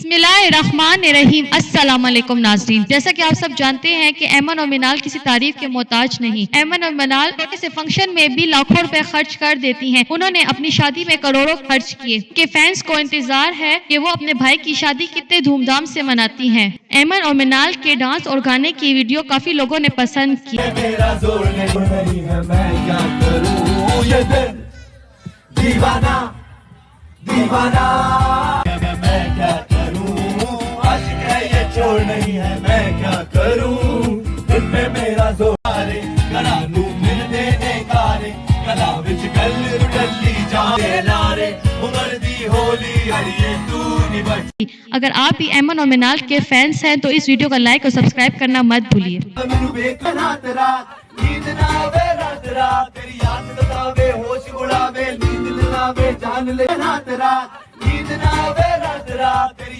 बिस्मिल्लाहिर्रहमानिर्रहीम। अस्सलाम वालेकुम नाज़रीन। जैसा कि आप सब जानते हैं कि ऐमन और मिनाल किसी तारीफ के मोहताज नहीं। ऐमन और मिनाल छोटे से फंक्शन में भी लाखों रुपए खर्च कर देती हैं। उन्होंने अपनी शादी में करोड़ों खर्च किए। उनके फैंस को इंतजार है कि वो अपने भाई की शादी कितने धूमधाम से मनाती हैं। ऐमन और मिनाल के डांस और गाने की वीडियो काफी लोगों ने पसंद की। दीवाना दीवाना मैं क्या करूं, आशिक है ये चोर नहीं है मैं क्या करूं, दिल पे मेरा जोर रे करा लूं मिल देने कारे कला विच गल टल्ली जावे लारे उमर दी होली अड़िए तू निबट। अगर आप भी ऐमन और मिनाल के फैंस हैं तो इस वीडियो को लाइक और सब्सक्राइब करना मत भूलिए। नींद ना आवे रात रात तेरी याद सतावे होश उड़ावे नींद ना आवे जान ले रात रात नींद ना आवे रात रात तेरी